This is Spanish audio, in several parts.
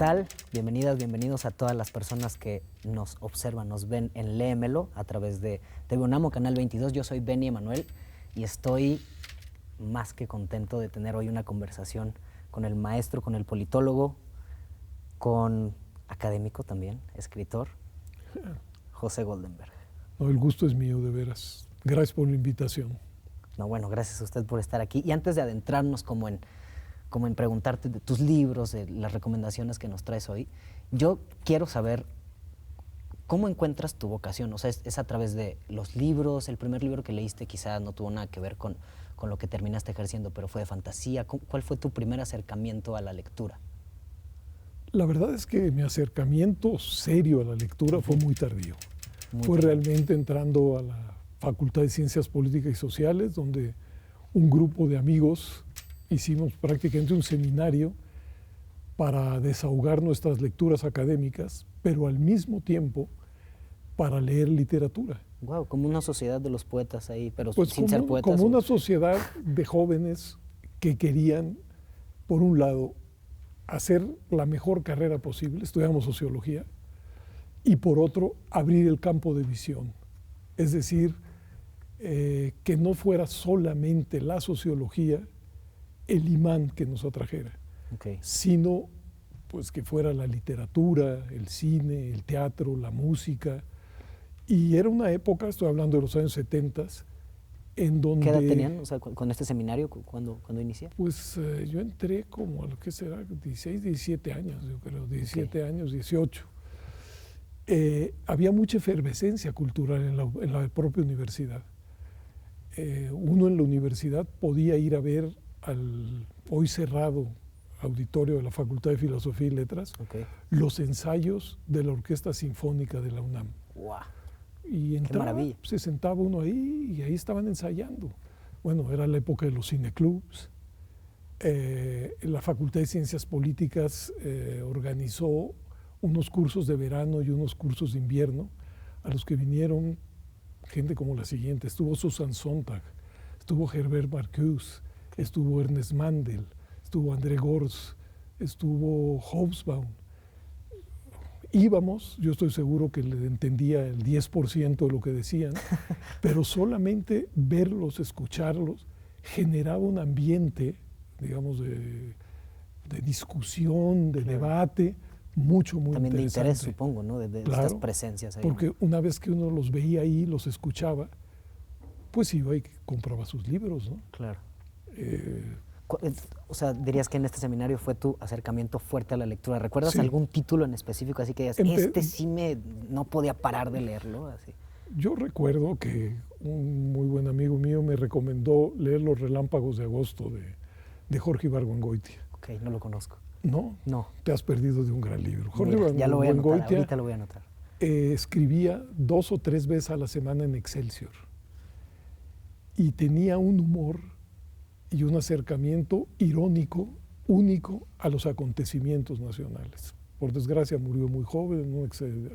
tal? Bienvenidas, bienvenidos a todas las personas que nos observan, nos ven en Léemelo a través de TV UNAM, Canal 22. Yo soy Benny Emanuel y estoy más que contento de tener hoy una conversación con el maestro, con el politólogo, con académico también, escritor, José Goldenberg. No, el gusto es mío, de veras. Gracias por la invitación. No, bueno, gracias a usted por estar aquí. Y antes de adentrarnos como en preguntarte de tus libros, de las recomendaciones que nos traes hoy, yo quiero saber cómo encuentras tu vocación. O sea, es a través de los libros. El primer libro que leíste quizá no tuvo nada que ver con lo que terminaste ejerciendo, pero fue de fantasía. ¿Cuál fue tu primer acercamiento a la lectura? La verdad es que mi acercamiento serio a la lectura fue muy tardío. Fue realmente entrando a la Facultad de Ciencias Políticas y Sociales, donde un grupo de amigos hicimos prácticamente un seminario para desahogar nuestras lecturas académicas, pero al mismo tiempo para leer literatura. Wow, como una sociedad de los poetas ahí, pero pues sin ser poetas. Como una sociedad de jóvenes que querían, por un lado, hacer la mejor carrera posible, estudiamos sociología, y por otro, abrir el campo de visión. Es decir, que no fuera solamente la sociología el imán que nos atrajera, sino pues que fuera la literatura, el cine, el teatro, la música. Y era una época, estoy hablando de los años 70, en donde... ¿Qué edad tenían, o sea, con este seminario, cuando inicié? Pues yo entré como a lo que será, 16, 17 años, yo creo, 17 años, 18. Había mucha efervescencia cultural en la propia universidad. Uno en la universidad podía ir a ver al hoy cerrado auditorio de la Facultad de Filosofía y Letras los ensayos de la Orquesta Sinfónica de la UNAM. ¡Wow! Y entraba, se sentaba uno ahí y ahí estaban ensayando. Bueno, era la época de los cineclubs. La Facultad de Ciencias Políticas organizó unos cursos de verano y unos cursos de invierno a los que vinieron gente como la siguiente. Estuvo Susan Sontag, estuvo Herbert Marcuse, estuvo Ernest Mandel, estuvo André Gorz, estuvo Hobsbawm. Íbamos, yo estoy seguro que le entendía el 10% de lo que decían, pero solamente verlos, escucharlos, generaba un ambiente, digamos, de discusión, de debate, muy también interesante. De interés, supongo, ¿no? De claro, estas presencias ahí. Porque una vez que uno los veía ahí, los escuchaba, pues iba y compraba sus libros, ¿no? Claro. O sea, dirías que en este seminario fue tu acercamiento fuerte a la lectura. ¿Recuerdas algún título en específico? Así que digas, sí no podía parar de leerlo. Así. Yo recuerdo que un muy buen amigo mío me recomendó leer Los Relámpagos de Agosto de Jorge Ibargüengoitia. Ok, no lo conozco. ¿No? No. Te has perdido de un gran libro. Jorge ya lo voy a anotar, ahorita lo voy a anotar. Escribía 2 o 3 veces a la semana en Excelsior. Y tenía un humor y un acercamiento irónico, único a los acontecimientos nacionales. Por desgracia murió muy joven en un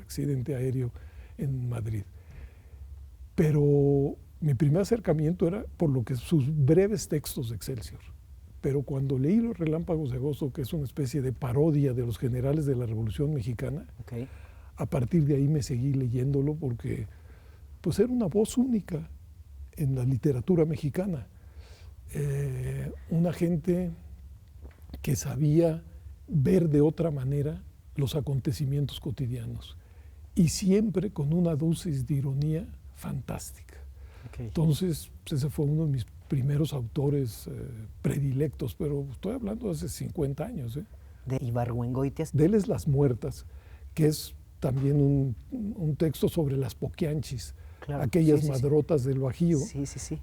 accidente aéreo en Madrid. Pero mi primer acercamiento era por lo que sus breves textos de Excelsior. Pero cuando leí Los Relámpagos de Agosto, que es una especie de parodia de los generales de la Revolución Mexicana, a partir de ahí me seguí leyéndolo porque pues era una voz única en la literatura mexicana. Una gente que sabía ver de otra manera los acontecimientos cotidianos y siempre con una dosis de ironía fantástica. Entonces, pues ese fue uno de mis primeros autores predilectos, pero estoy hablando de hace 50 años. ¿De Ibargüengoitia? De él es Las Muertas, que es también un texto sobre las poquianchis. Claro, aquellas madrotas del Bajío,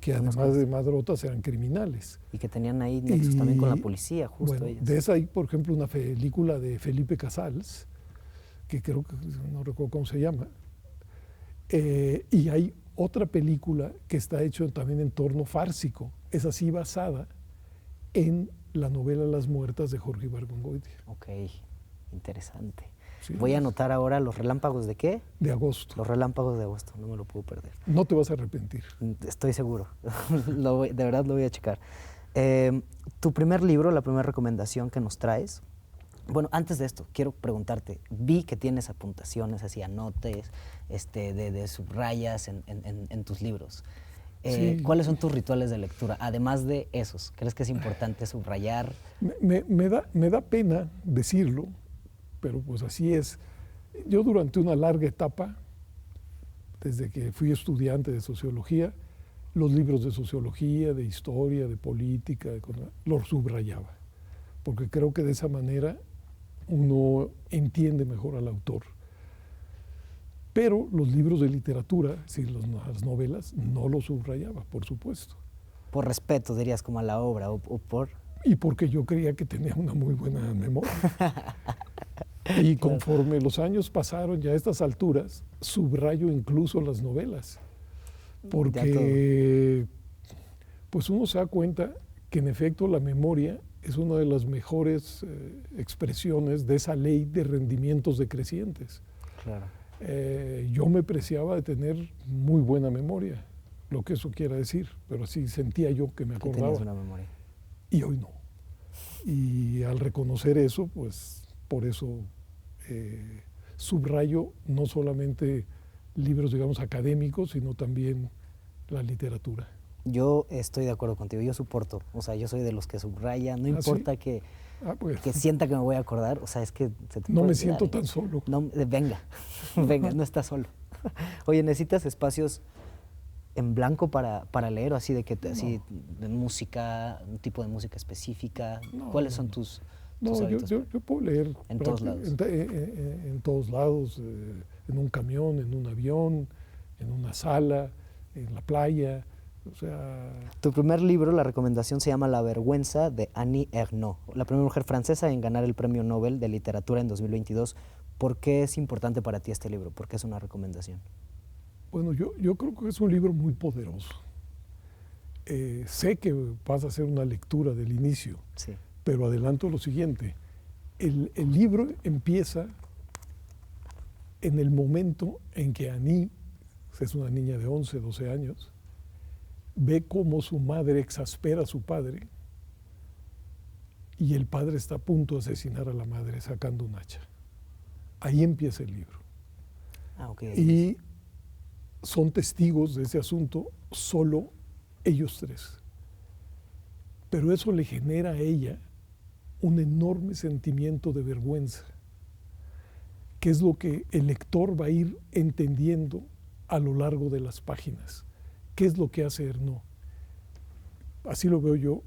que además de madrotas eran criminales. Y que tenían ahí nexos también con la policía, justo bueno, ellas. De esa hay, por ejemplo, una película de Felipe Casals, que creo que no recuerdo cómo se llama, y hay otra película que está hecha también en torno fársico, es así basada en la novela Las Muertas de Jorge Ibargüengoitia. Ok, interesante. Sí, voy a anotar ahora Los Relámpagos de ¿qué? De Agosto. Los Relámpagos de Agosto, no me lo puedo perder. No te vas a arrepentir. Estoy seguro, de verdad lo voy a checar. Tu primer libro, la primera recomendación que nos traes, Bueno, antes de esto, quiero preguntarte, vi que tienes apuntaciones, así anotes, de subrayas en tus libros. Sí, ¿Cuáles son tus rituales de lectura? Además de esos, ¿crees que es importante subrayar? me da pena decirlo, pero pues así es. Yo durante una larga etapa, desde que fui estudiante de sociología, los libros de sociología, de historia, de política, los subrayaba, porque creo que de esa manera uno entiende mejor al autor. Pero los libros de literatura, es decir, las novelas, no los subrayaba, por supuesto. Por respeto, dirías, como a la obra, o por... Y porque yo creía que tenía una muy buena memoria. Y Claro. conforme los años pasaron, ya a estas alturas, subrayo incluso las novelas. Porque pues uno se da cuenta que en efecto la memoria es una de las mejores expresiones de esa ley de rendimientos decrecientes. Claro. Yo me preciaba de tener muy buena memoria, lo que eso quiera decir, pero así sentía yo que me Que acordaba. tenías una memoria. Y hoy no. Y al reconocer eso, pues por eso subrayo no solamente libros, digamos, académicos, sino también la literatura. Yo estoy de acuerdo contigo, yo soporto, o sea, yo soy de los que subraya, no importa ¿Sí? que Pues, sienta que me voy a acordar, o sea, es que se te no puede me olvidar, siento ¿eh? tan solo. No, venga, venga, no estás solo. Oye, ¿necesitas espacios en blanco para leer o así de que así de música, un tipo de música específica? No, ¿Cuáles no, son no. tus No, hábitos? yo puedo leer En todos lados. en todos lados, en un camión, en un avión, en una sala, en la playa, o sea... Tu primer libro, la recomendación se llama La vergüenza, de Annie Ernaux, la primera mujer francesa en ganar el Premio Nobel de Literatura en 2022. ¿Por qué es importante para ti este libro? ¿Por qué es una recomendación? Bueno, yo creo que es un libro muy poderoso. Sé que vas a hacer una lectura del inicio, Sí. pero adelanto lo siguiente. El libro empieza en el momento en que Annie, es una niña de 11, 12 años, ve cómo su madre exaspera a su padre y el padre está a punto de asesinar a la madre sacando un hacha. Ahí empieza el libro. Ah, ok. Y son testigos de ese asunto solo ellos tres. Pero eso le genera a ella un enorme sentimiento de vergüenza, que es lo que el lector va a ir entendiendo a lo largo de las páginas. ¿Qué es lo que hace Ernaux? Así lo veo yo,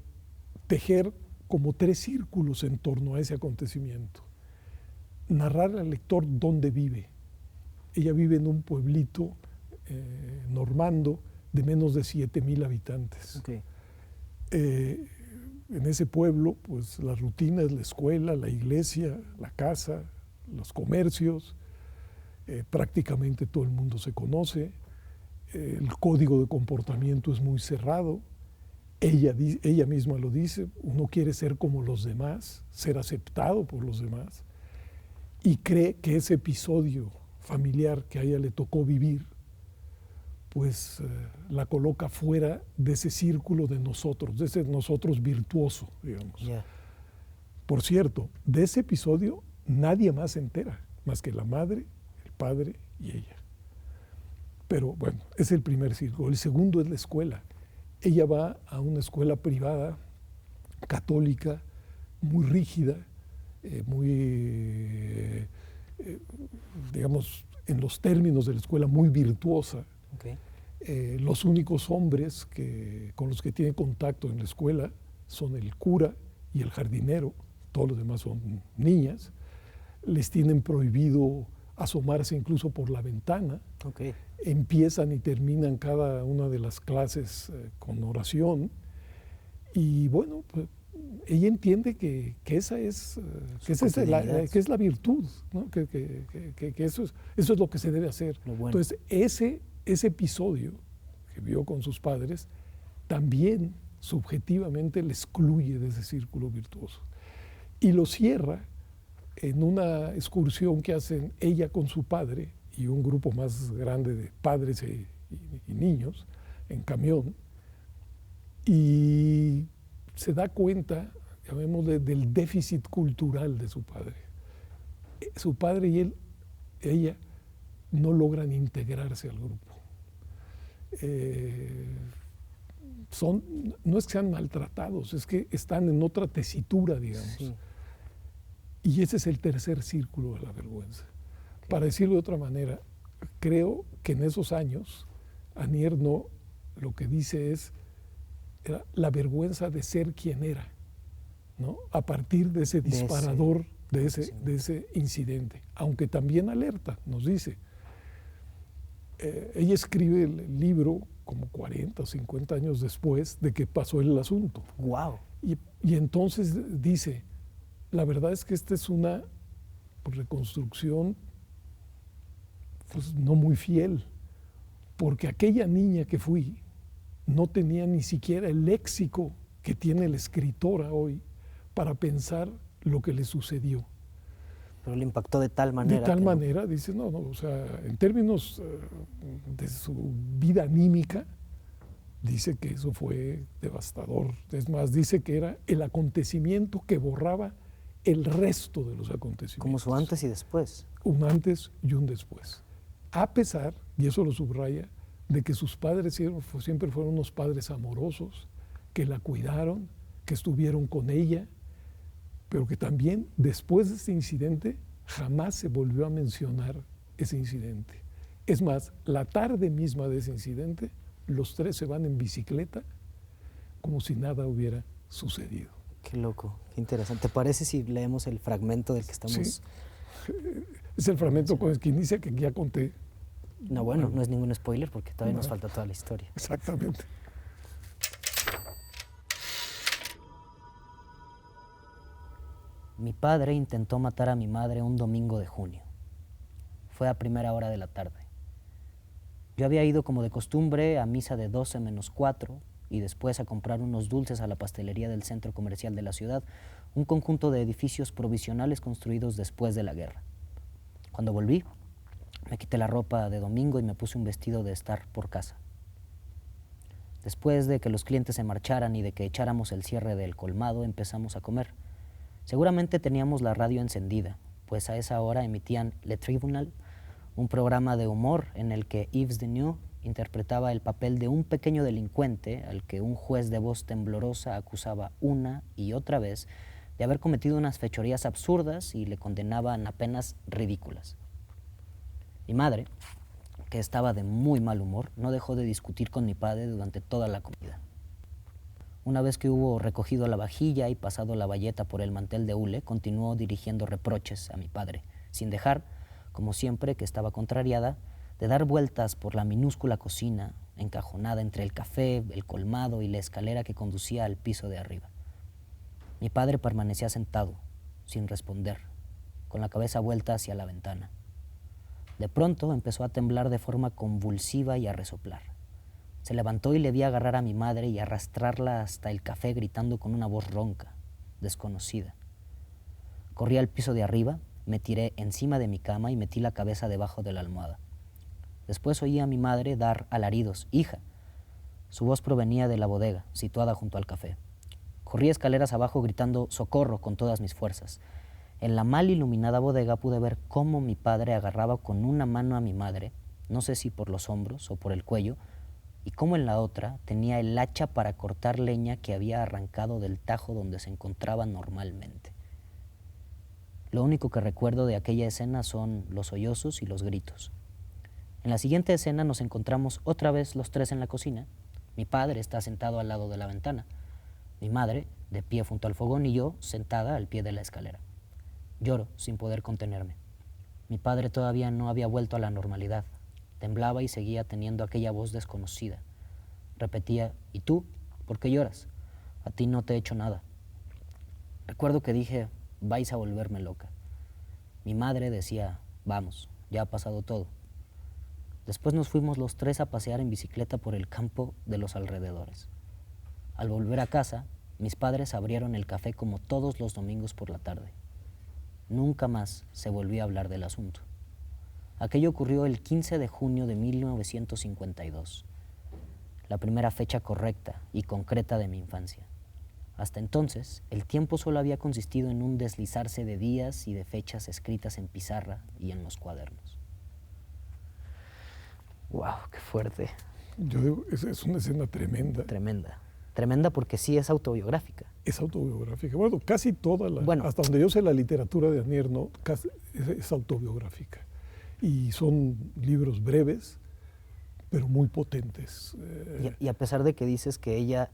tejer como 3 círculos en torno a ese acontecimiento. Narrar al lector dónde vive. Ella vive en un pueblito normando de menos de 7,000 habitantes. Okay. En ese pueblo, pues la rutina es la escuela, la iglesia, la casa, los comercios, prácticamente todo el mundo se conoce, el código de comportamiento es muy cerrado, ella misma lo dice, uno quiere ser como los demás, ser aceptado por los demás, y cree que ese episodio familiar que a ella le tocó vivir, pues la coloca fuera de ese círculo de ese nosotros virtuoso, digamos. Yeah. Por cierto, de ese episodio nadie más se entera, más que la madre, el padre y ella. Pero bueno, es el primer círculo. El segundo es la escuela. Ella va a una escuela privada, católica, muy rígida, digamos, en los términos de la escuela, muy virtuosa. Okay. Los únicos hombres con los que tiene contacto en la escuela son el cura y el jardinero, todos los demás son niñas. Les tienen prohibido asomarse incluso por la ventana. Okay. Empiezan y terminan cada una de las clases con oración. Y bueno, pues, ella entiende que esa es, que es la virtud, ¿no? que eso es lo que se debe hacer. Bueno. Entonces, ese episodio que vio con sus padres también subjetivamente le excluye de ese círculo virtuoso. Y lo cierra en una excursión que hacen ella con su padre y un grupo más grande de padres y niños en camión, y se da cuenta, llamémosle, del déficit cultural de su padre. Su padre y ella no logran integrarse al grupo. No es que sean maltratados, es que están en otra tesitura, digamos. Sí. Y ese es el tercer círculo de la vergüenza. Okay. Para decirlo de otra manera, creo que en esos años, Anier no, lo que dice era la vergüenza de ser quien era, ¿no? A partir de ese disparador, de ese incidente. Aunque también alerta, nos dice. Ella escribe el libro como 40 o 50 años después de que pasó el asunto. ¡Wow! Y entonces dice, la verdad es que esta es una reconstrucción pues, no muy fiel, porque aquella niña que fui no tenía ni siquiera el léxico que tiene la escritora hoy para pensar lo que le sucedió. Pero le impactó de tal manera. De tal manera, dice, no, o sea, en términos de su vida anímica, dice que eso fue devastador. Es más, dice que era el acontecimiento que borraba el resto de los acontecimientos. Como su antes y después. Un antes y un después. A pesar, y eso lo subraya, de que sus padres siempre fueron unos padres amorosos, que la cuidaron, que estuvieron con ella, pero que también después de este incidente jamás se volvió a mencionar ese incidente. Es más, la tarde misma de ese incidente, los tres se van en bicicleta como si nada hubiera sucedido. Qué loco, qué interesante. ¿Te parece si leemos el fragmento del que estamos...? Sí. Es el fragmento con el que inicia, que ya conté. No, bueno, no es ningún spoiler porque todavía nos falta toda la historia. Exactamente. Mi padre intentó matar a mi madre un domingo de junio. Fue a primera hora de la tarde. Yo había ido como de costumbre a misa de 12 menos 4 y después a comprar unos dulces a la pastelería del centro comercial de la ciudad, un conjunto de edificios provisionales construidos después de la guerra. Cuando volví, me quité la ropa de domingo y me puse un vestido de estar por casa. Después de que los clientes se marcharan y de que echáramos el cierre del colmado, empezamos a comer. Seguramente teníamos la radio encendida, pues a esa hora emitían Le Tribunal, un programa de humor en el que Yves Deneau interpretaba el papel de un pequeño delincuente al que un juez de voz temblorosa acusaba una y otra vez de haber cometido unas fechorías absurdas y le condenaban a penas ridículas. Mi madre, que estaba de muy mal humor, no dejó de discutir con mi padre durante toda la comida. Una vez que hubo recogido la vajilla y pasado la bayeta por el mantel de hule, continuó dirigiendo reproches a mi padre, sin dejar, como siempre que estaba contrariada, de dar vueltas por la minúscula cocina, encajonada entre el café, el colmado y la escalera que conducía al piso de arriba. Mi padre permanecía sentado, sin responder, con la cabeza vuelta hacia la ventana. De pronto empezó a temblar de forma convulsiva y a resoplar. Se levantó y le vi agarrar a mi madre y arrastrarla hasta el café gritando con una voz ronca, desconocida. Corrí al piso de arriba, me tiré encima de mi cama y metí la cabeza debajo de la almohada. Después oí a mi madre dar alaridos, «¡Hija!». Su voz provenía de la bodega, situada junto al café. Corrí escaleras abajo gritando «¡Socorro!» con todas mis fuerzas. En la mal iluminada bodega pude ver cómo mi padre agarraba con una mano a mi madre, no sé si por los hombros o por el cuello, y cómo en la otra tenía el hacha para cortar leña que había arrancado del tajo donde se encontraba normalmente. Lo único que recuerdo de aquella escena son los sollozos y los gritos. En la siguiente escena nos encontramos otra vez los tres en la cocina. Mi padre está sentado al lado de la ventana, mi madre de pie junto al fogón y yo sentada al pie de la escalera. Lloro sin poder contenerme. Mi padre todavía no había vuelto a la normalidad. Temblaba y seguía teniendo aquella voz desconocida. Repetía, «¿Y tú? ¿Por qué lloras? A ti no te he hecho nada». Recuerdo que dije, «Vais a volverme loca». Mi madre decía, «Vamos, ya ha pasado todo». Después nos fuimos los tres a pasear en bicicleta por el campo de los alrededores. Al volver a casa, mis padres abrieron el café como todos los domingos por la tarde. Nunca más se volvió a hablar del asunto. Aquello ocurrió el 15 de junio de 1952, la primera fecha correcta y concreta de mi infancia. Hasta entonces, el tiempo solo había consistido en un deslizarse de días y de fechas escritas en pizarra y en los cuadernos. ¡Wow! ¡Qué fuerte! Yo digo, es una escena tremenda. Tremenda. Tremenda porque sí es autobiográfica. Es autobiográfica. Bueno, casi toda Bueno. hasta donde yo sé la literatura de Anier, no, casi es autobiográfica. Y son libros breves, pero muy potentes. Y a pesar de que dices que ella,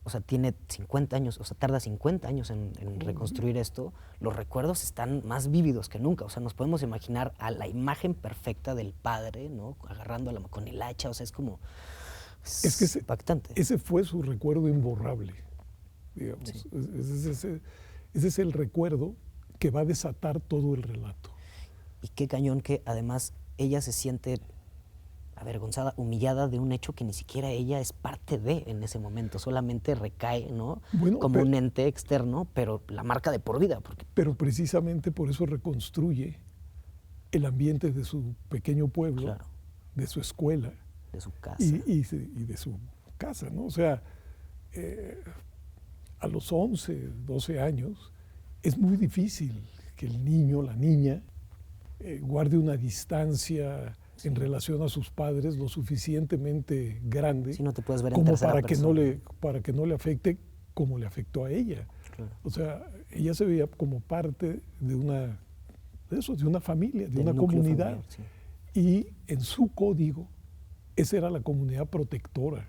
o sea, tiene 50 años, o sea, tarda 50 años en reconstruir esto, los recuerdos están más vívidos que nunca. O sea, nos podemos imaginar a la imagen perfecta del padre, ¿no? Agarrándola con el hacha, o sea, es como... Es que impactante. Ese fue su recuerdo imborrable, digamos. Sí. Ese es el recuerdo que va a desatar todo el relato. Y qué cañón que además ella se siente avergonzada, humillada de un hecho que ni siquiera ella es parte de en ese momento, solamente recae, ¿no? Bueno, como un ente externo, pero la marca de por vida. Pero precisamente por eso reconstruye el ambiente de su pequeño pueblo, claro, de su escuela. De su casa. Y de su casa, ¿no? O sea, a los 11, 12 años, es muy difícil que el niño, la niña, guarde una distancia en relación a sus padres lo suficientemente grande no te puedes ver como en para que persona. para que no le afecte como le afectó a ella. Claro. O sea, ella se veía como parte de una familia, de una comunidad. Familiar, sí. Y en su código, esa era la comunidad protectora,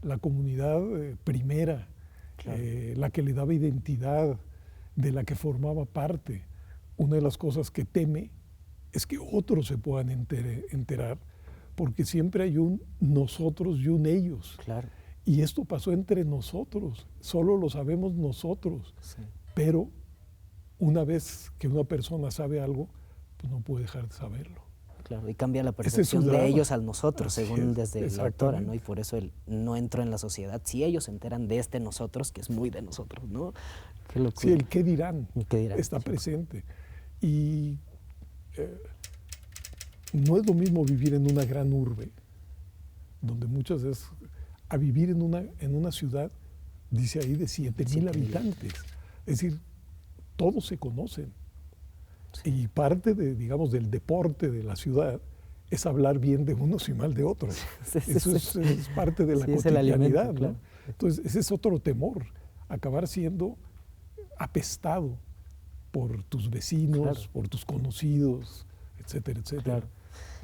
la comunidad primera, claro, la que le daba identidad, de la que formaba parte. Una de las cosas que teme es que otros se puedan enterar, porque siempre hay un nosotros y un ellos. Claro. Y esto pasó entre nosotros, solo lo sabemos nosotros. Sí. Pero una vez que una persona sabe algo, pues no puede dejar de saberlo. Claro, y cambia la percepción de ellos al nosotros, Así según es, desde la autora, ¿no? Y por eso él no entró en la sociedad. Si ellos se enteran de este nosotros, que es muy de nosotros, ¿no? Qué locura. Sí, el qué dirán, está sí, presente. Y no es lo mismo vivir en una gran urbe, donde muchas veces, a vivir en una ciudad, dice ahí, de 7,000 habitantes. Es decir, todos se conocen. Sí. Y parte digamos, del deporte de la ciudad es hablar bien de unos y mal de otros. Eso es parte de la cotidianidad, ¿no? Claro. Entonces, ese es otro temor, acabar siendo apestado por tus vecinos, claro, por tus conocidos, etcétera, etcétera. Claro.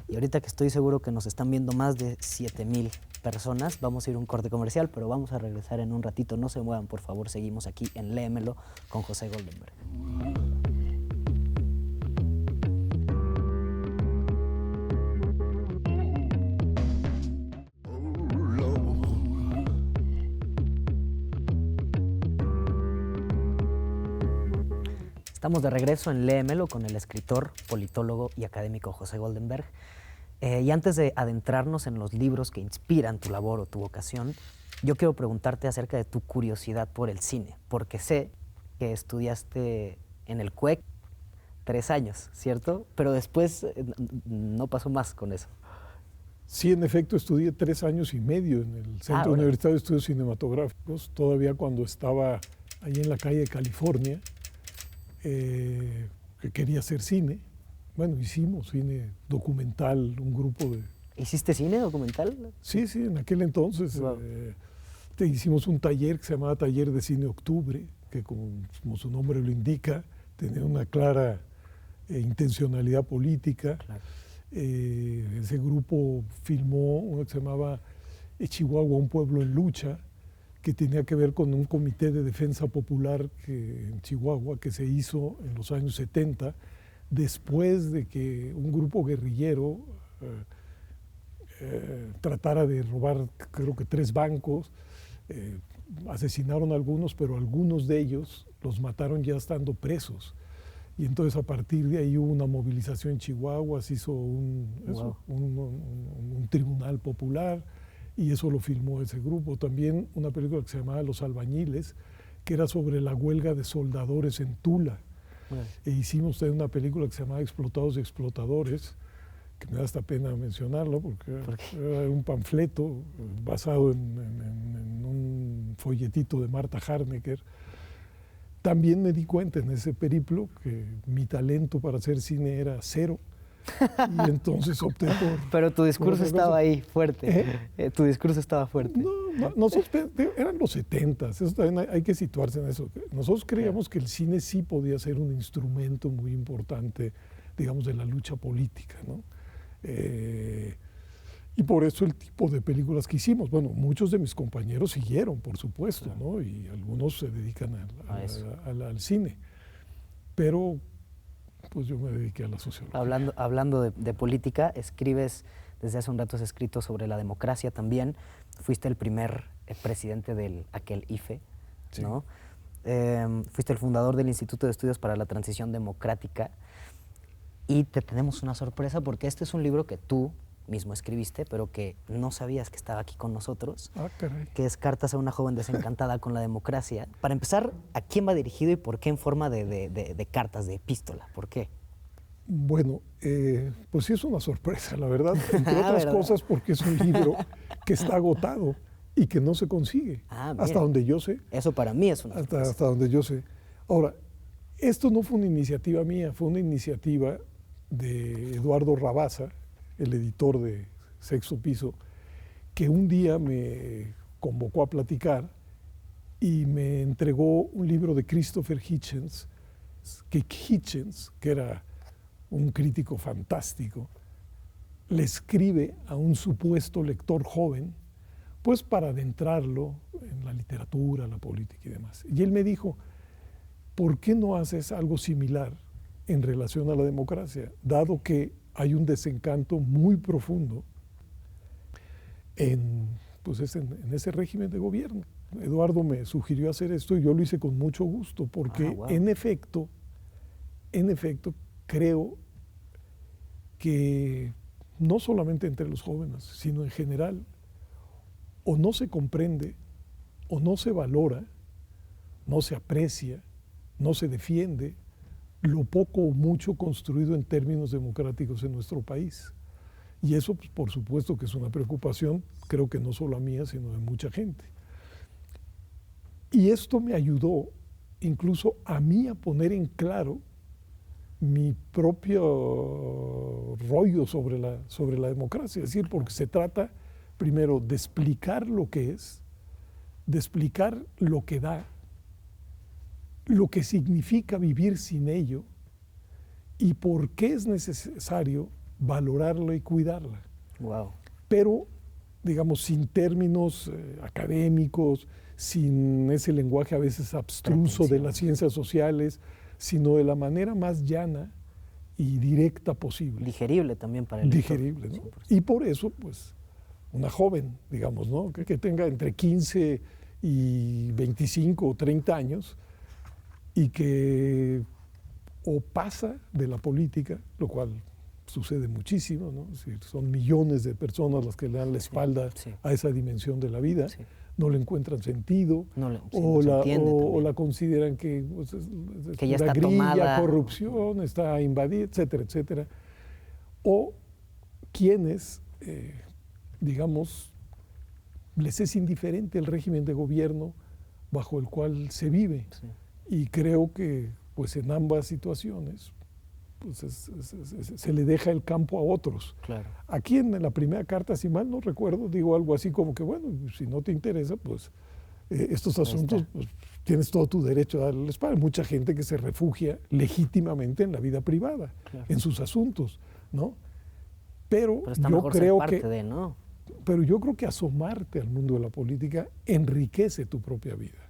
Y ahorita que estoy seguro que nos están viendo más de 7,000 personas, vamos a ir a un corte comercial, pero vamos a regresar en un ratito. No se muevan, por favor, seguimos aquí en Léemelo con José Goldenberg. Estamos de regreso en Léemelo con el escritor, politólogo y académico José Goldenberg. Y antes de adentrarnos en los libros que inspiran tu labor o tu vocación, yo quiero preguntarte acerca de tu curiosidad por el cine, porque sé que estudiaste en el CUEC 3 años, ¿cierto? Pero después no pasó más con eso. Sí, en efecto, estudié 3 años y medio en el Centro Universitario de Estudios Cinematográficos, todavía cuando estaba ahí en la calle de California, que quería hacer cine. Bueno, hicimos cine documental, un grupo de... ¿Hiciste cine documental? Sí, en aquel entonces hicimos un taller que se llamaba Taller de Cine Octubre, que como su nombre lo indica, tenía una clara intencionalidad política. Claro. Ese grupo filmó uno que se llamaba Chihuahua, un pueblo en lucha, que tenía que ver con un comité de defensa popular en Chihuahua que se hizo en los años 70, después de que un grupo guerrillero tratara de robar, creo que 3 bancos, asesinaron a algunos, pero algunos de ellos los mataron ya estando presos. Y entonces a partir de ahí hubo una movilización en Chihuahua, se hizo un tribunal popular, y eso lo filmó ese grupo. También una película que se llamaba Los Albañiles, que era sobre la huelga de soldadores en Tula. E hicimos también una película que se llamaba Explotados y Explotadores, que me da hasta pena mencionarlo, porque era un panfleto basado en un folletito de Marta Harnecker. También me di cuenta en ese periplo que mi talento para hacer cine era cero. Y entonces opté por... Pero tu discurso estaba ahí, fuerte. Tu discurso estaba fuerte. No, nosotros, eran los 70s, eso también hay que situarse en eso. Nosotros creíamos que el cine sí podía ser un instrumento muy importante, digamos, de la lucha política, ¿no? Y por eso el tipo de películas que hicimos. Bueno, muchos de mis compañeros siguieron, por supuesto, ¿no? Y algunos se dedican al cine. Pero pues yo me dediqué a la sociología. Hablando de política, escribes, desde hace un rato has escrito sobre la democracia también. Fuiste el primer presidente del aquel IFE, Sí. ¿no? Fuiste el fundador del Instituto de Estudios para la Transición Democrática. Y te tenemos una sorpresa porque este es un libro que tú mismo escribiste, pero que no sabías que estaba aquí con nosotros, Ah, caray. que es Cartas a una joven desencantada con la democracia. Para empezar, ¿a quién va dirigido y por qué en forma de cartas, de epístola? ¿Por qué? Bueno, pues sí es una sorpresa, la verdad. Entre otras ¿Verdad? cosas porque es un libro que está agotado y que no se consigue. Ah, hasta mira. donde yo sé. Eso para mí es una sorpresa. Hasta donde yo sé. Ahora, esto no fue una iniciativa mía, fue una iniciativa de Eduardo Rabasa, el editor de Sexto Piso, que un día me convocó a platicar y me entregó un libro de Christopher Hitchens, que era un crítico fantástico, le escribe a un supuesto lector joven, pues para adentrarlo en la literatura, la política y demás. Y él me dijo, ¿por qué no haces algo similar en relación a la democracia, dado que hay un desencanto muy profundo en ese régimen de gobierno? Eduardo me sugirió hacer esto y yo lo hice con mucho gusto, porque wow. en efecto, creo que no solamente entre los jóvenes, sino en general, o no se comprende, o no se valora, no se aprecia, no se defiende lo poco o mucho construido en términos democráticos en nuestro país. Y eso, pues, por supuesto que es una preocupación, creo que no solo a mía, sino de mucha gente. Y esto me ayudó incluso a mí a poner en claro mi propio rollo sobre la democracia. Es decir, porque se trata primero de explicar lo que es, de explicar lo que da, lo que significa vivir sin ello y por qué es necesario valorarla y cuidarla. Wow. Pero, digamos, sin términos académicos, sin ese lenguaje a veces abstruso de las ciencias sociales, sino de la manera más llana y directa posible. Digerible también para el lector. Digerible, ¿no? Y por eso, pues, una joven, digamos, ¿no? Que tenga entre 15 y 25 o 30 años y que o pasa de la política, lo cual sucede muchísimo, ¿no? Es decir, son millones de personas las que le dan la espalda a esa dimensión de la vida, no le encuentran sentido, o la consideran que, pues, que ya está está grilla, tomada, corrupción, está invadida, etcétera, etcétera. O quienes, digamos, les es indiferente el régimen de gobierno bajo el cual se vive. Sí. Y creo que, pues, en ambas situaciones, pues se le deja el campo a otros. Claro. Aquí en la primera carta, si mal no recuerdo, digo algo así como que, bueno, si no te interesa, pues estos asuntos, pues, tienes todo tu derecho a darle la espalda. Hay mucha gente que se refugia legítimamente en la vida privada, en sus asuntos, ¿no? Pero yo creo que, ¿no? Pero yo creo que asomarte al mundo de la política enriquece tu propia vida.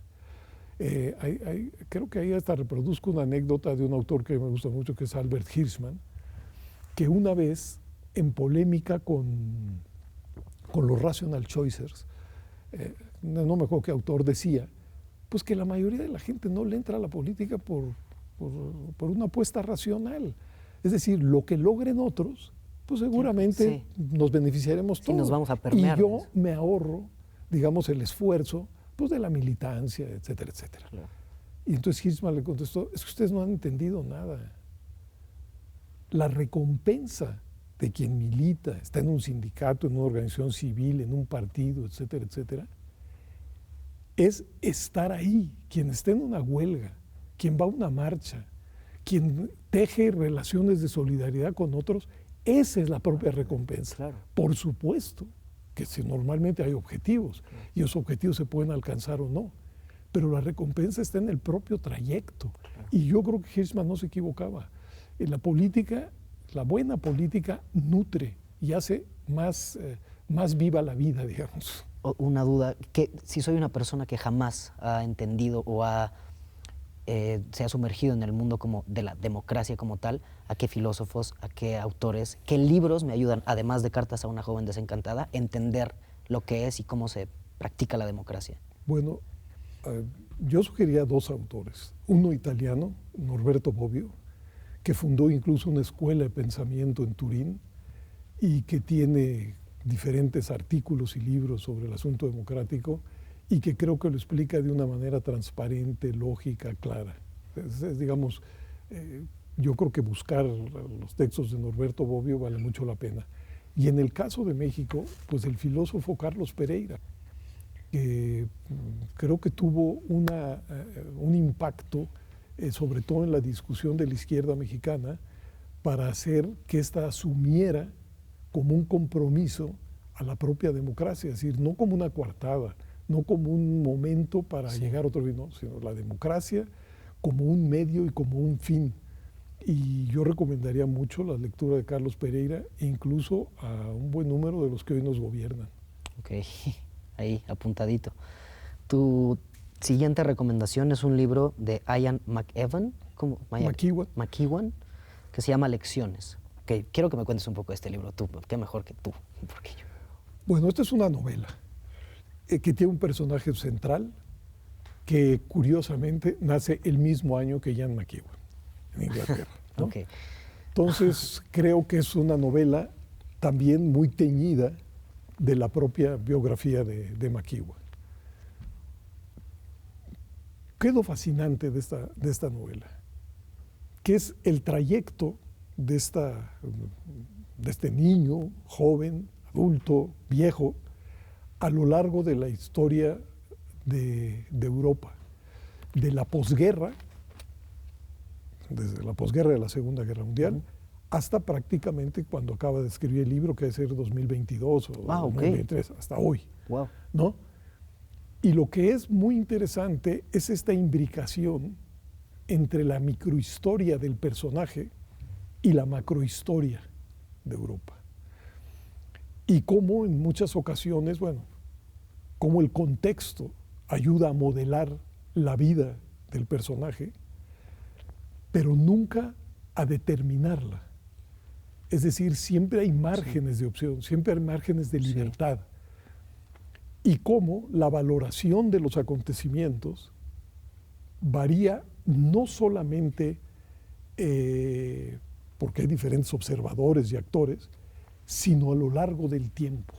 Creo que ahí hasta reproduzco una anécdota de un autor que me gusta mucho, que es Albert Hirschman, que una vez, en polémica con los rational choicers, no me acuerdo qué autor decía, pues que la mayoría de la gente no le entra a la política por una apuesta racional. Es decir, lo que logren otros, pues seguramente nos beneficiaremos todos. Nos vamos a permear. Y yo me ahorro, digamos, el esfuerzo, pues, de la militancia, etcétera, etcétera. Claro. Y entonces Hirschman le contestó, es que ustedes no han entendido nada. La recompensa de quien milita, está en un sindicato, en una organización civil, en un partido, etcétera, etcétera, es estar ahí. Quien está en una huelga, quien va a una marcha, quien teje relaciones de solidaridad con otros, esa es la propia recompensa. Claro. Por supuesto que si normalmente hay objetivos, y esos objetivos se pueden alcanzar o no, pero la recompensa está en el propio trayecto. Y yo creo que Hirschman no se equivocaba. En la política, la buena política nutre y hace más viva la vida, digamos. Una duda, que si soy una persona que jamás ha entendido o se ha sumergido en el mundo como de la democracia como tal, ¿a qué filósofos, a qué autores, qué libros me ayudan, además de Cartas a una joven desencantada, a entender lo que es y cómo se practica la democracia? Bueno, yo sugeriría dos autores. Uno italiano, Norberto Bobbio, que fundó incluso una escuela de pensamiento en Turín y que tiene diferentes artículos y libros sobre el asunto democrático y que creo que lo explica de una manera transparente, lógica, clara. Digamos, yo creo que buscar los textos de Norberto Bobbio vale mucho la pena. Y en el caso de México, pues el filósofo Carlos Pereira, que creo que tuvo un impacto, sobre todo en la discusión de la izquierda mexicana, para hacer que ésta asumiera como un compromiso a la propia democracia, es decir, no como una coartada, no como un momento para llegar a otro fin, no, sino la democracia como un medio y como un fin. Y yo recomendaría mucho la lectura de Carlos Pereira, incluso a un buen número de los que hoy nos gobiernan. Ok, ahí, apuntadito. Tu siguiente recomendación es un libro de Ian McEwan, McEwan, que se llama Lecciones. Okay, quiero que me cuentes un poco de este libro, tú, qué mejor que tú, porque yo. Bueno, esta es una novela que tiene un personaje central que curiosamente nace el mismo año que Ian McEwan, en Inglaterra, ¿no? Okay. Entonces creo que es una novela también muy teñida de la propia biografía de McEwan. ¿Qué es lo fascinante de esta novela? Que es el trayecto de este niño, joven, adulto, viejo, a lo largo de la historia de Europa, de la posguerra, desde la posguerra de la Segunda Guerra Mundial, hasta prácticamente cuando acaba de escribir el libro, que debe ser 2022 o 2023, hasta hoy. Wow. ¿No? Y lo que es muy interesante es esta imbricación entre la microhistoria del personaje y la macrohistoria de Europa. Y cómo en muchas ocasiones, bueno, cómo el contexto ayuda a modelar la vida del personaje, pero nunca a determinarla. Es decir, siempre hay márgenes de opción, siempre hay márgenes de libertad. Y cómo la valoración de los acontecimientos varía no solamente porque hay diferentes observadores y actores, sino a lo largo del tiempo.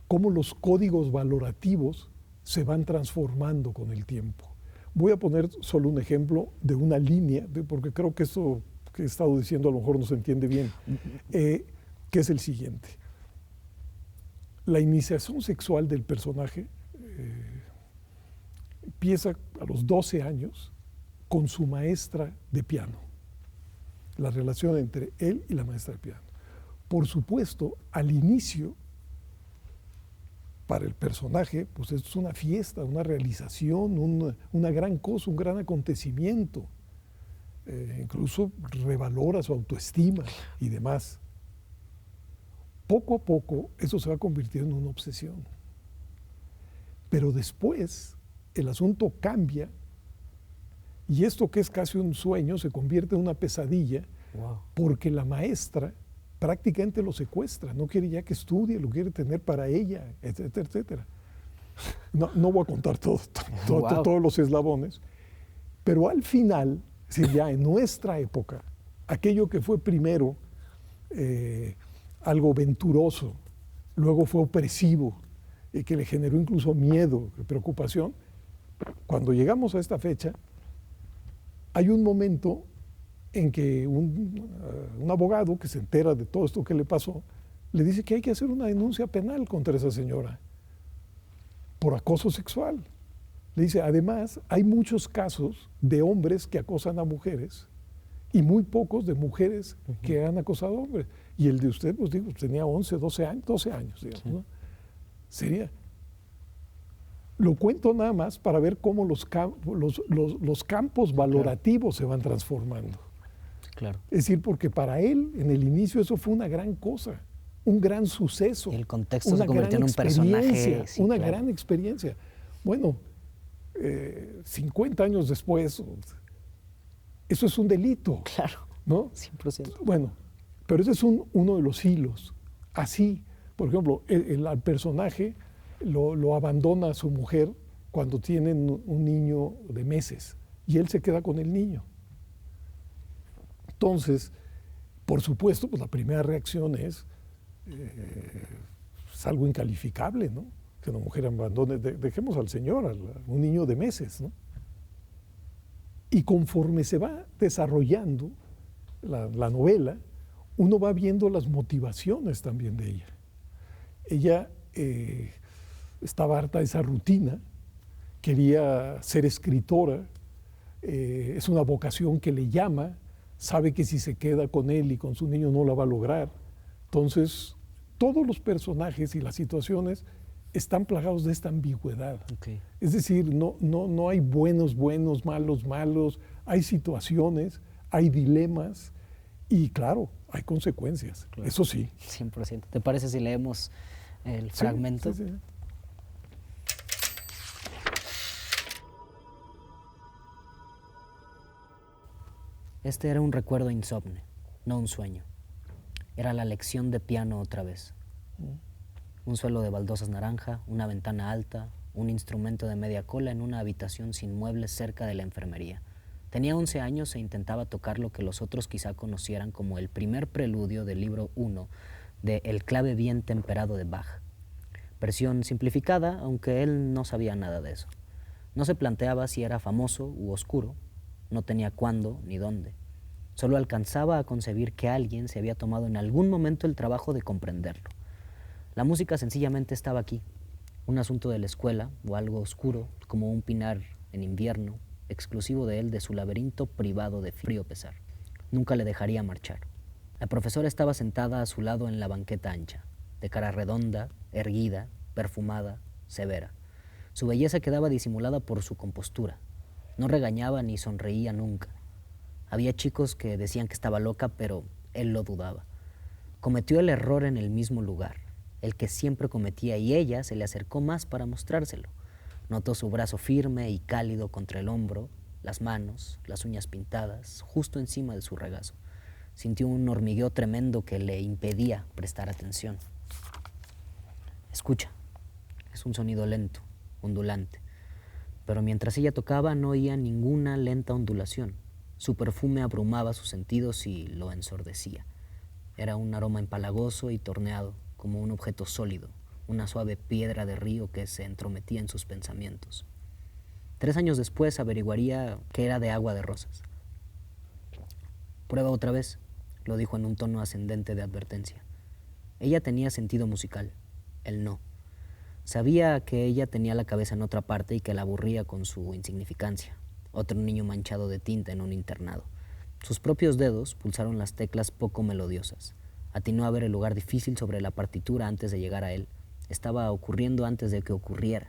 Cómo los códigos valorativos se van transformando con el tiempo. Voy a poner solo un ejemplo de una línea, porque creo que esto que he estado diciendo a lo mejor no se entiende bien, que es el siguiente. La iniciación sexual del personaje empieza a los 12 años con su maestra de piano. La relación entre él y la maestra de piano. Por supuesto, al inicio, para el personaje, pues esto es una fiesta, una realización, una gran cosa, un gran acontecimiento. Incluso revalora su autoestima y demás. Poco a poco eso se va convirtiendo en una obsesión. Pero después el asunto cambia y esto que es casi un sueño se convierte en una pesadilla. Wow. Porque la maestra prácticamente lo secuestra, no quiere ya que estudie, lo quiere tener para ella, etcétera, etcétera. No voy a contar todos los eslabones, pero al final, si ya en nuestra época, aquello que fue primero algo venturoso, luego fue opresivo, y que le generó incluso miedo, preocupación, cuando llegamos a esta fecha, hay un momento en que un abogado que se entera de todo esto que le pasó, le dice que hay que hacer una denuncia penal contra esa señora por acoso sexual. Le dice, además, hay muchos casos de hombres que acosan a mujeres y muy pocos de mujeres que han acosado a hombres. Y el de usted, pues digo, tenía 11, 12 años, digamos, ¿no? Sería... Lo cuento nada más para ver cómo los campos valorativos se van transformando. Claro. Es decir, porque para él, en el inicio, eso fue una gran cosa, un gran suceso. Y el contexto se convirtió en un personaje. Sí, una claro. gran experiencia. Bueno, 50 años después, eso es un delito. Claro, ¿no? 100%. Bueno, pero ese es uno de los hilos. Así, por ejemplo, al personaje lo abandona a su mujer cuando tienen un niño de meses y él se queda con el niño. Entonces, por supuesto, pues la primera reacción es algo incalificable, ¿no? Que una mujer abandone, dejemos al señor, a un niño de meses, ¿no? Y conforme se va desarrollando la novela, uno va viendo las motivaciones también de ella. Ella estaba harta de esa rutina, quería ser escritora, es una vocación que le llama, sabe que si se queda con él y con su niño no la va a lograr. Entonces, todos los personajes y las situaciones están plagados de esta ambigüedad. Okay. Es decir, no hay buenos, malos, malos, hay situaciones, hay dilemas y claro, hay consecuencias, Claro. eso sí. 100%. ¿Te parece si leemos el fragmento? Sí. Este era un recuerdo insomne, no un sueño. Era la lección de piano otra vez. Un suelo de baldosas naranja, una ventana alta, un instrumento de media cola en una habitación sin muebles cerca de la enfermería. Tenía 11 años e intentaba tocar lo que los otros quizá conocieran como el primer preludio del libro 1 de El clave bien temperado de Bach. Versión simplificada, aunque él no sabía nada de eso. No se planteaba si era famoso u oscuro, no tenía cuándo ni dónde. Solo alcanzaba a concebir que alguien se había tomado en algún momento el trabajo de comprenderlo. La música sencillamente estaba aquí, un asunto de la escuela o algo oscuro como un pinar en invierno, exclusivo de él, de su laberinto privado de frío pesar. Nunca le dejaría marchar. La profesora estaba sentada a su lado en la banqueta ancha, de cara redonda, erguida, perfumada, severa. Su belleza quedaba disimulada por su compostura. No regañaba ni sonreía nunca. Había chicos que decían que estaba loca, pero él lo dudaba. Cometió el error en el mismo lugar, el que siempre cometía, y ella se le acercó más para mostrárselo. Notó su brazo firme y cálido contra el hombro, las manos, las uñas pintadas, justo encima de su regazo. Sintió un hormigueo tremendo que le impedía prestar atención. Escucha, es un sonido lento, ondulante. Pero mientras ella tocaba no oía ninguna lenta ondulación. Su perfume abrumaba sus sentidos y lo ensordecía. Era un aroma empalagoso y torneado, como un objeto sólido, una suave piedra de río que se entrometía en sus pensamientos. 3 años después averiguaría que era de agua de rosas. Prueba otra vez, lo dijo en un tono ascendente de advertencia. Ella tenía sentido musical, él no. Sabía que ella tenía la cabeza en otra parte y que la aburría con su insignificancia. Otro niño manchado de tinta en un internado. Sus propios dedos pulsaron las teclas poco melodiosas. Atinó a ver el lugar difícil sobre la partitura antes de llegar a él. Estaba ocurriendo antes de que ocurriera.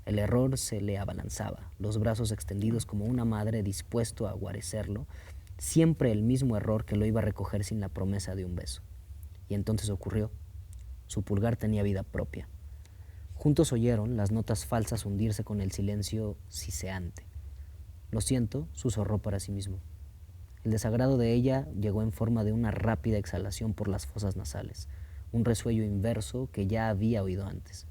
El error se le abalanzaba, los brazos extendidos como una madre dispuesto a guarecerlo, siempre el mismo error que lo iba a recoger sin la promesa de un beso. Y entonces ocurrió. Su pulgar tenía vida propia. Juntos oyeron las notas falsas hundirse con el silencio siseante. Lo siento, susurró para sí mismo. El desagrado de ella llegó en forma de una rápida exhalación por las fosas nasales, un resuello inverso que ya había oído antes.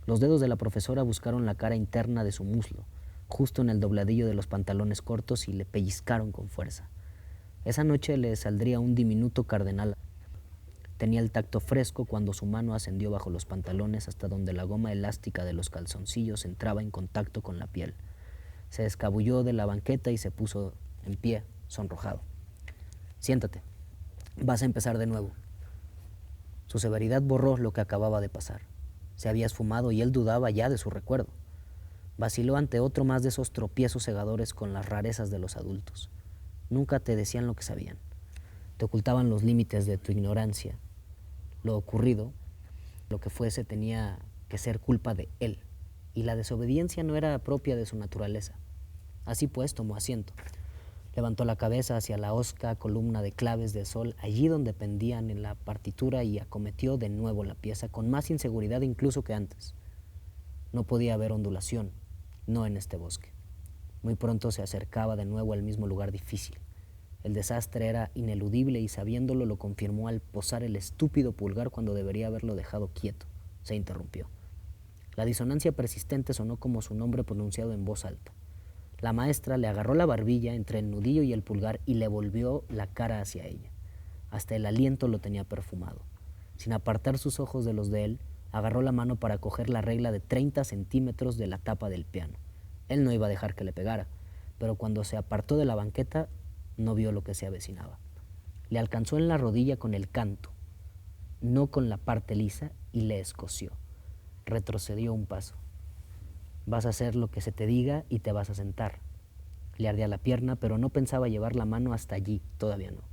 Los dedos de la profesora buscaron la cara interna de su muslo, justo en el dobladillo de los pantalones cortos, y le pellizcaron con fuerza. Esa noche le saldría un diminuto cardenal. Tenía el tacto fresco cuando su mano ascendió bajo los pantalones hasta donde la goma elástica de los calzoncillos entraba en contacto con la piel. Se escabulló de la banqueta y se puso en pie, sonrojado. Siéntate, vas a empezar de nuevo. Su severidad borró lo que acababa de pasar. Se había esfumado y él dudaba ya de su recuerdo. Vaciló ante otro más de esos tropiezos cegadores con las rarezas de los adultos. Nunca te decían lo que sabían. Te ocultaban los límites de tu ignorancia. Lo ocurrido, lo que fuese, tenía que ser culpa de él. Y la desobediencia no era propia de su naturaleza. Así pues, tomó asiento. Levantó la cabeza hacia la hosca columna de claves de sol, allí donde pendían en la partitura, y acometió de nuevo la pieza con más inseguridad incluso que antes. No podía haber ondulación, no en este bosque. Muy pronto se acercaba de nuevo al mismo lugar difícil. El desastre era ineludible y sabiéndolo lo confirmó al posar el estúpido pulgar cuando debería haberlo dejado quieto. Se interrumpió. La disonancia persistente sonó como su nombre pronunciado en voz alta. La maestra le agarró la barbilla entre el nudillo y el pulgar y le volvió la cara hacia ella. Hasta el aliento lo tenía perfumado. Sin apartar sus ojos de los de él, agarró la mano para coger la regla de 30 centímetros de la tapa del piano. Él no iba a dejar que le pegara, pero cuando se apartó de la banqueta, no vio lo que se avecinaba. Le alcanzó en la rodilla con el canto, no con la parte lisa, y le escoció. Retrocedió un paso. Vas a hacer lo que se te diga y te vas a sentar. Le ardía la pierna, pero no pensaba llevar la mano hasta allí, todavía no.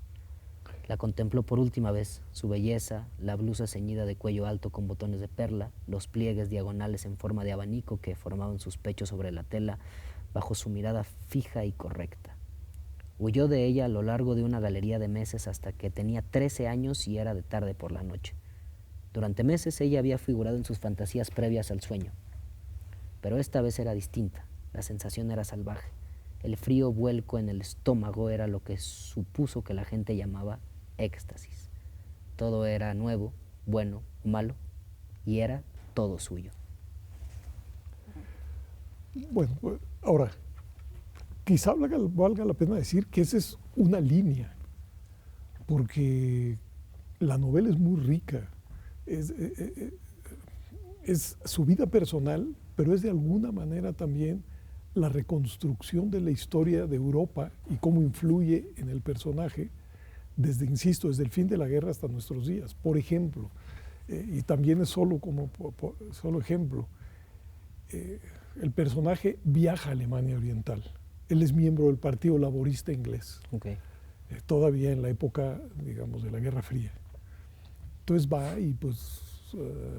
La contempló por última vez, su belleza, la blusa ceñida de cuello alto con botones de perla, los pliegues diagonales en forma de abanico que formaban sus pechos sobre la tela, bajo su mirada fija y correcta. Huyó de ella a lo largo de una galería de meses hasta que tenía 13 años y era de tarde por la noche. Durante meses ella había figurado en sus fantasías previas al sueño. Pero esta vez era distinta, la sensación era salvaje. El frío vuelco en el estómago era lo que supuso que la gente llamaba éxtasis. Todo era nuevo, bueno, malo, y era todo suyo. Bueno, ahora, quizá valga la pena decir que esa es una línea, porque la novela es muy rica. Es su vida personal, pero es de alguna manera también la reconstrucción de la historia de Europa y cómo influye en el personaje desde, insisto, desde el fin de la guerra hasta nuestros días. Por ejemplo, y también es solo ejemplo, el personaje viaja a Alemania Oriental. Él es miembro del Partido Laborista Inglés, todavía en la época, digamos, de la Guerra Fría. Entonces va y pues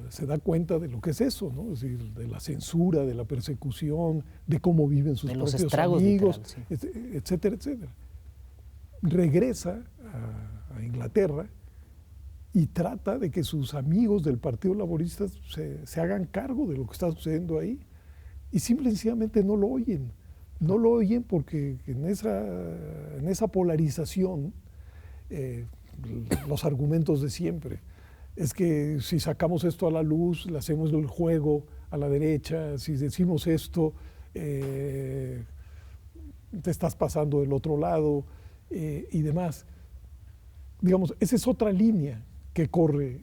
se da cuenta de lo que es eso, ¿no? Es decir, de la censura, de la persecución, de cómo viven sus propios amigos, literal, etcétera, etcétera. Regresa a Inglaterra y trata de que sus amigos del Partido Laborista se hagan cargo de lo que está sucediendo ahí, y simple y sencillamente no lo oyen. No lo oyen porque en esa polarización, los argumentos de siempre, es que si sacamos esto a la luz, le hacemos el juego a la derecha, si decimos esto, te estás pasando del otro lado, y demás. Digamos, esa es otra línea que corre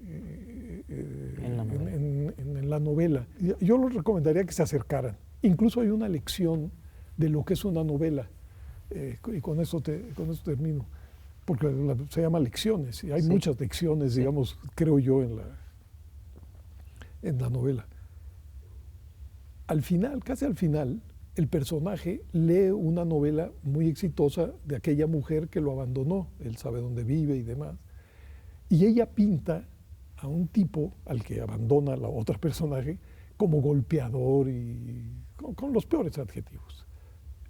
en la novela. Yo les recomendaría que se acercaran. Incluso hay una lección de lo que es una novela, y con eso termino, porque se llama Lecciones, y hay muchas lecciones, digamos, creo yo, en la novela. Al final, casi al final, el personaje lee una novela muy exitosa de aquella mujer que lo abandonó, él sabe dónde vive y demás, y ella pinta a un tipo al que abandona la otra personaje como golpeador y con los peores adjetivos.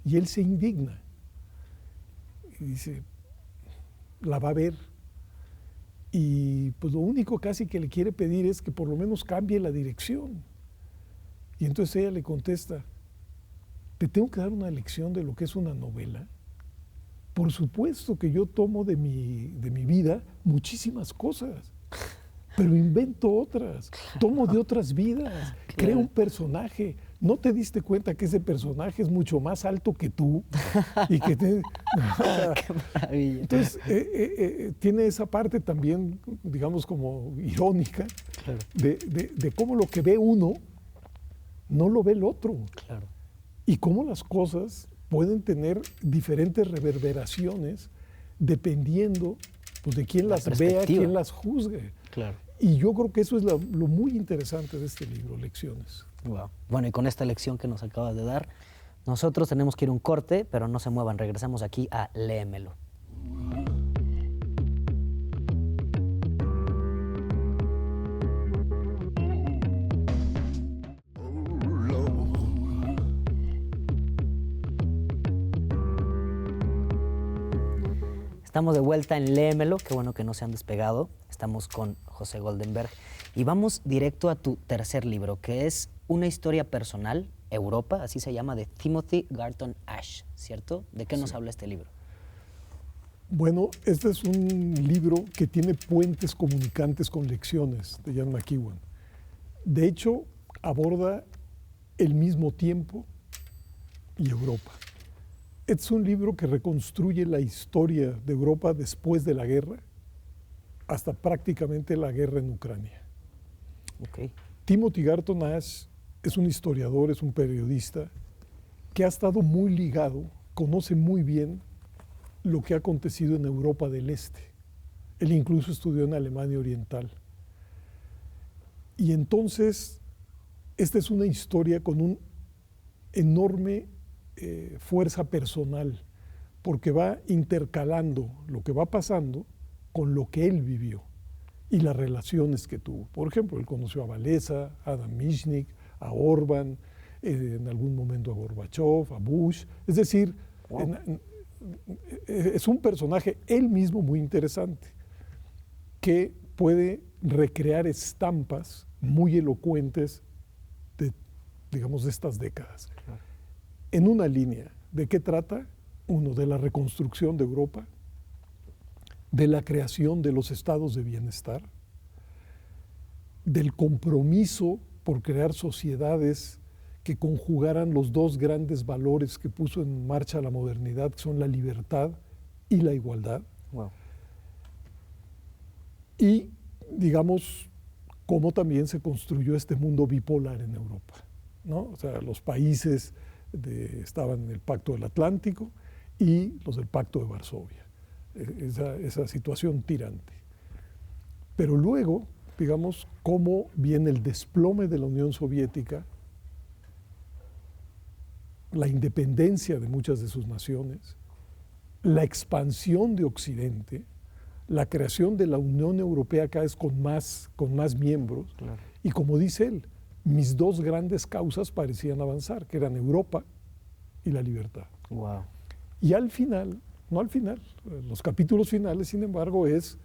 Y él se indigna y dice, la va a ver, y pues lo único casi que le quiere pedir es que por lo menos cambie la dirección. Y entonces ella le contesta, ¿te tengo que dar una lección de lo que es una novela? Por supuesto que yo tomo de mi vida muchísimas cosas, pero invento otras, tomo de otras vidas, creo un personaje. ¿No te diste cuenta que ese personaje es mucho más alto que tú? Y que ¡Qué maravilla! Entonces, tiene esa parte también, digamos, como irónica, de cómo lo que ve uno no lo ve el otro. Claro. Y cómo las cosas pueden tener diferentes reverberaciones dependiendo, pues, de quién las vea, quién las juzgue. Claro. Y yo creo que eso es lo muy interesante de este libro, Lecciones. Wow. Bueno, y con esta lección que nos acabas de dar, nosotros tenemos que ir a un corte, pero no se muevan, regresamos aquí a Léemelo. Estamos de vuelta en Léemelo, qué bueno que no se han despegado. Estamos con José Goldenberg y vamos directo a tu tercer libro, que es Una historia personal, Europa, así se llama, de Timothy Garton Ash, ¿cierto? ¿De qué nos habla este libro? Bueno, este es un libro que tiene puentes comunicantes con lecciones de Ian McEwan. De hecho, aborda el mismo tiempo y Europa. Es un libro que reconstruye la historia de Europa después de la guerra hasta prácticamente la guerra en Ucrania. Okay. Timothy Garton Ash es un historiador, es un periodista que ha estado muy ligado, conoce muy bien lo que ha acontecido en Europa del Este. Él incluso estudió en Alemania Oriental. Y entonces, esta es una historia con un enorme fuerza personal, porque va intercalando lo que va pasando con lo que él vivió y las relaciones que tuvo. Por ejemplo, él conoció a Walesa, a Adam Michnik, a Orbán, en algún momento a Gorbachev, a Bush. Es decir, wow, es un personaje él mismo muy interesante, que puede recrear estampas muy elocuentes de, digamos, de estas décadas. En una línea, ¿de qué trata? Uno, de la reconstrucción de Europa, de la creación de los estados de bienestar, del compromiso por crear sociedades que conjugaran los dos grandes valores que puso en marcha la modernidad, que son la libertad y la igualdad. wow. Y, digamos, cómo también se construyó este mundo bipolar en Europa, ¿no? O sea, los países estaban en el Pacto del Atlántico y los del Pacto de Varsovia, esa situación tirante. Pero luego, digamos, cómo viene el desplome de la Unión Soviética, la independencia de muchas de sus naciones, la expansión de Occidente, la creación de la Unión Europea cada vez con más miembros, Claro. y como dice él, mis dos grandes causas parecían avanzar, que eran Europa y la libertad. Wow. Y al final, no al final, los capítulos finales, sin embargo, es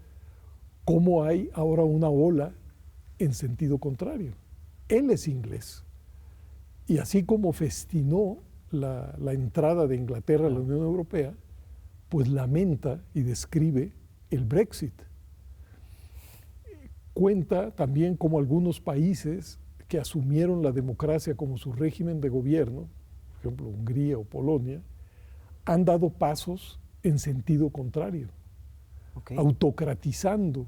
cómo hay ahora una ola en sentido contrario. Él es inglés, y así como festinó la entrada de Inglaterra a la Unión Europea, pues lamenta y describe el Brexit. Cuenta también cómo algunos países que asumieron la democracia como su régimen de gobierno, por ejemplo Hungría o Polonia, han dado pasos en sentido contrario, Okay. autocratizando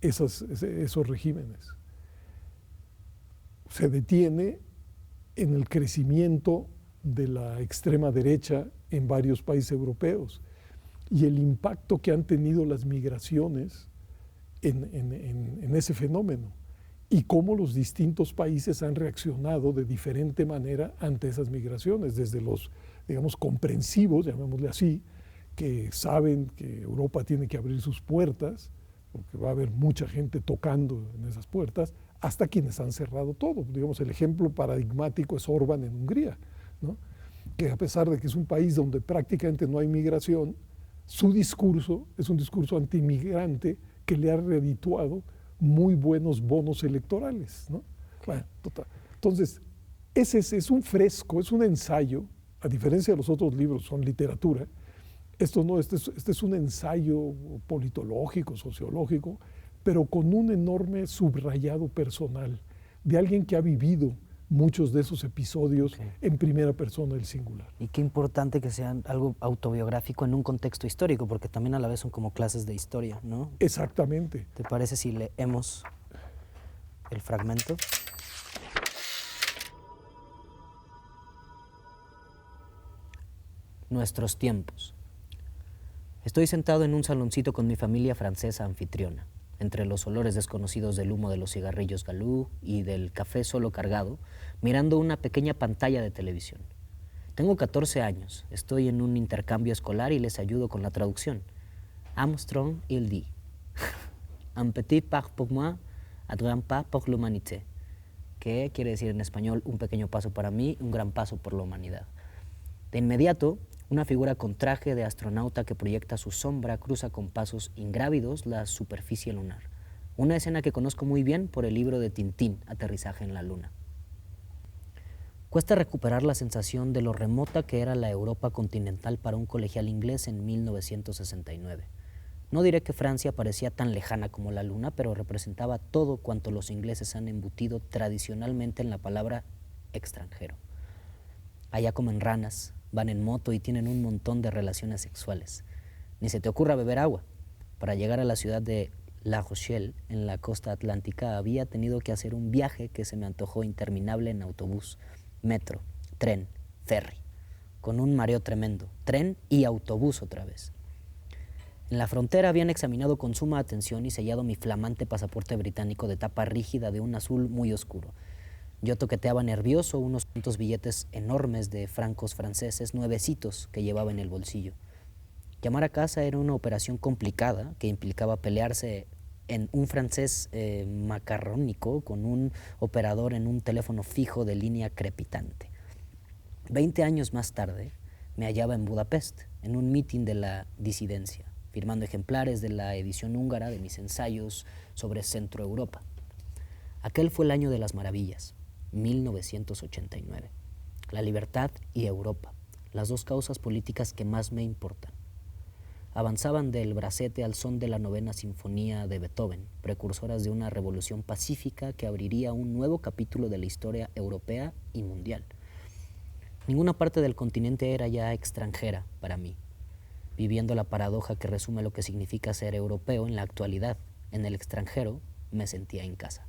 esos regímenes. Se detiene en el crecimiento de la extrema derecha en varios países europeos y el impacto que han tenido las migraciones en ese fenómeno, y cómo los distintos países han reaccionado de diferente manera ante esas migraciones, desde los, digamos, comprensivos, llamémosle así, que saben que Europa tiene que abrir sus puertas, porque va a haber mucha gente tocando en esas puertas, hasta quienes han cerrado todo. Digamos, el ejemplo paradigmático es Orbán en Hungría, ¿no? Que a pesar de que es un país donde prácticamente no hay migración, su discurso es un discurso antimigrante que le ha redituado muy buenos bonos electorales, ¿no? Bueno, total. Entonces, ese es un fresco, es un ensayo, a diferencia de los otros libros, son literatura. Esto no, este es un ensayo politológico, sociológico, pero con un enorme subrayado personal de alguien que ha vivido muchos de esos episodios en primera persona del singular. Y qué importante que sean algo autobiográfico en un contexto histórico, porque también a la vez son como clases de historia, ¿no? Exactamente. ¿Te parece si leemos el fragmento? Nuestros tiempos. Estoy sentado en un saloncito con mi familia francesa anfitriona. entre los olores desconocidos del humo de los cigarrillos Galú y del café solo cargado, mirando una pequeña pantalla de televisión. Tengo 14 años, estoy en un intercambio escolar y les ayudo con la traducción. Armstrong, il dit. Un petit pas pour moi, un grand pas pour l'humanité. Que quiere decir en español, un pequeño paso para mí, un gran paso por la humanidad. De inmediato, una figura con traje de astronauta que proyecta su sombra cruza con pasos ingrávidos la superficie lunar. Una escena que conozco muy bien por el libro de Tintín, Aterrizaje en la Luna. Cuesta recuperar la sensación de lo remota que era la Europa continental para un colegial inglés en 1969. No diré que Francia parecía tan lejana como la Luna, pero representaba todo cuanto los ingleses han embutido tradicionalmente en la palabra extranjero. Allá comen ranas, van en moto y tienen un montón de relaciones sexuales. Ni se te ocurra beber agua. Para llegar a la ciudad de La Rochelle, en la costa atlántica, había tenido que hacer un viaje que se me antojó interminable en autobús, metro, tren, ferry, con un mareo tremendo, tren y autobús otra vez. En la frontera habían examinado con suma atención y sellado mi flamante pasaporte británico de tapa rígida de un azul muy oscuro. Yo toqueteaba nervioso unos cuantos billetes enormes de francos franceses, nuevecitos, que llevaba en el bolsillo. Llamar a casa era una operación complicada que implicaba pelearse en un francés macarrónico con un operador en un teléfono fijo de línea crepitante. 20 años más tarde, me hallaba en Budapest, en un mitin de la disidencia, firmando ejemplares de la edición húngara de mis ensayos sobre Centro Europa. Aquel fue el año de las maravillas, 1989. La libertad y Europa, las dos causas políticas que más me importan. Avanzaban del bracete al son de la 9ª Sinfonía de Beethoven, precursoras de una revolución pacífica que abriría un nuevo capítulo de la historia europea y mundial. Ninguna parte del continente era ya extranjera para mí, viviendo la paradoja que resume lo que significa ser europeo en la actualidad. En el extranjero me sentía en casa.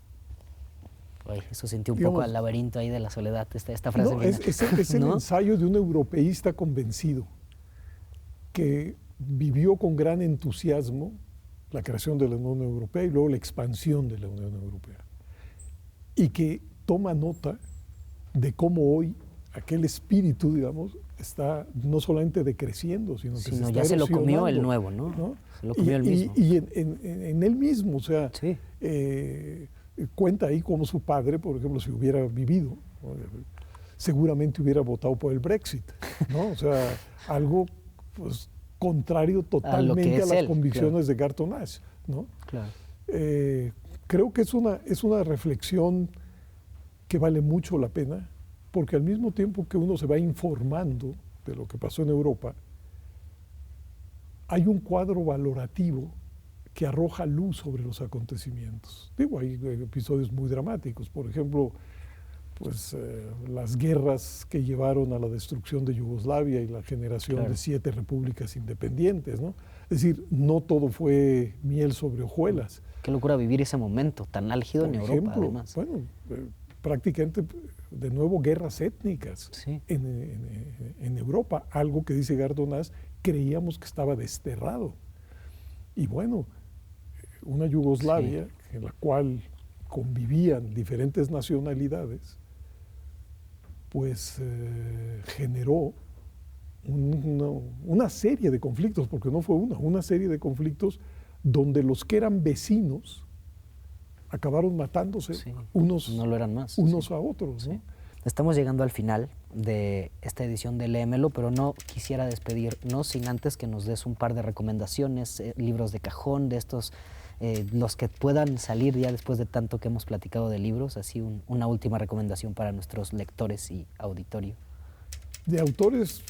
Oye, eso sentí un poco al laberinto ahí de la soledad, esta frase. No, es el ¿no? ensayo de un europeísta convencido que vivió con gran entusiasmo la creación de la Unión Europea y luego la expansión de la Unión Europea. Y que toma nota de cómo hoy aquel espíritu, digamos, está no solamente decreciendo, sino que se está ya se lo comió el erosionando, nuevo, ¿no? ¿no? Se lo comió el mismo. Y en él mismo, o sea, sí. Cuenta ahí cómo su padre, por ejemplo, si hubiera vivido, seguramente hubiera votado por el Brexit, ¿no? O sea, algo pues contrario totalmente a las convicciones de Garton Ash, ¿no? Claro. Creo que es una reflexión que vale mucho la pena, porque al mismo tiempo que uno se va informando de lo que pasó en Europa, hay un cuadro valorativo que arroja luz sobre los acontecimientos. Digo, hay episodios muy dramáticos, por ejemplo, pues las guerras que llevaron a la destrucción de Yugoslavia y la generación de 7 repúblicas independientes, ¿no? Es decir, no todo fue miel sobre hojuelas. Qué locura vivir ese momento tan álgido en Europa, además. Bueno, prácticamente, de nuevo, guerras étnicas en Europa, algo que dice Gardonás, creíamos que estaba desterrado. Y bueno, una Yugoslavia en la cual convivían diferentes nacionalidades, pues generó una serie de conflictos, porque no fue una serie de conflictos donde los que eran vecinos acabaron matándose unos, no lo eran más, a otros, ¿no? Estamos llegando al final de esta edición de Léemelo, pero no quisiera despedirnos sin antes que nos des un par de recomendaciones, libros de cajón, de estos, los que puedan salir ya después de tanto que hemos platicado de libros, así una última recomendación para nuestros lectores y auditorio. De autores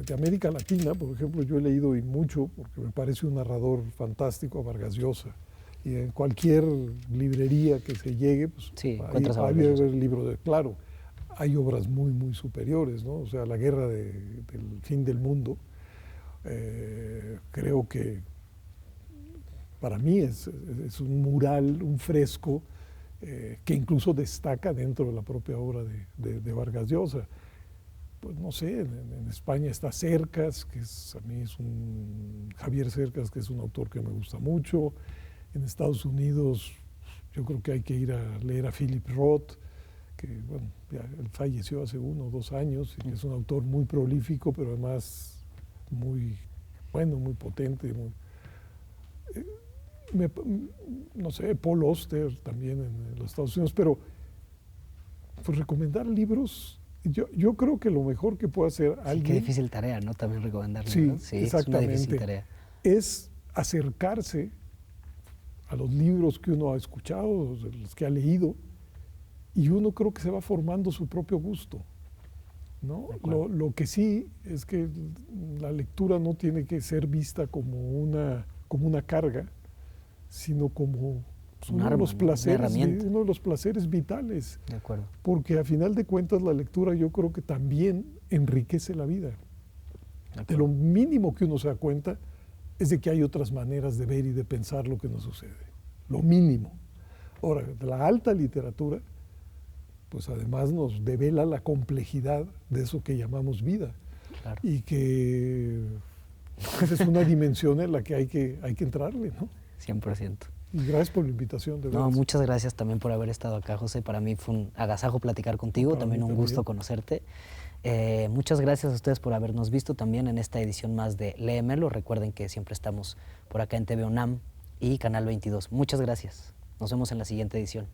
de América Latina, por ejemplo, yo he leído y mucho, porque me parece un narrador fantástico, a Vargas Llosa. Y en cualquier librería que se llegue, pues hay el libro de... Claro, hay obras muy, muy superiores, ¿no? O sea, La guerra del fin del mundo, creo que para mí es un mural, un fresco, que incluso destaca dentro de la propia obra de Vargas Llosa. Pues no sé, en España está Cercas, Javier Cercas, que es un autor que me gusta mucho. En Estados Unidos yo creo que hay que ir a leer a Philip Roth, que bueno, ya él falleció hace 1 o 2 años, y que es un autor muy prolífico, pero además muy bueno, muy potente. No sé, Paul Auster también en los Estados Unidos, pero pues recomendar libros, yo creo que lo mejor que puede hacer Sí, alguien... qué difícil tarea, ¿no? También recomendar Sí, libros. Sí, es una difícil exactamente. tarea. Es acercarse a los libros que uno ha escuchado, de los que ha leído, y uno creo que se va formando su propio gusto, ¿no? Lo que sí es que la lectura no tiene que ser vista como una carga, sino como pues, Un arma, ¿no? Una herramienta. uno de los placeres vitales, De acuerdo. porque a final de cuentas la lectura yo creo que también enriquece la vida. De lo mínimo que uno se da cuenta es de que hay otras maneras de ver y de pensar lo que nos sucede. Lo mínimo. Ahora, la alta literatura, pues además nos devela la complejidad de eso que llamamos vida. Claro. Y que esa es una dimensión en la que hay que entrarle, ¿no? 100%. Y gracias por la invitación, de verdad. No, muchas gracias también por haber estado acá, José. Para mí fue un agasajo platicar contigo, Para también mí un gusto conocerte. Muchas gracias a ustedes por habernos visto también en esta edición más de Léemelo. Recuerden que siempre estamos por acá en TV UNAM y Canal 22. Muchas gracias. Nos vemos en la siguiente edición.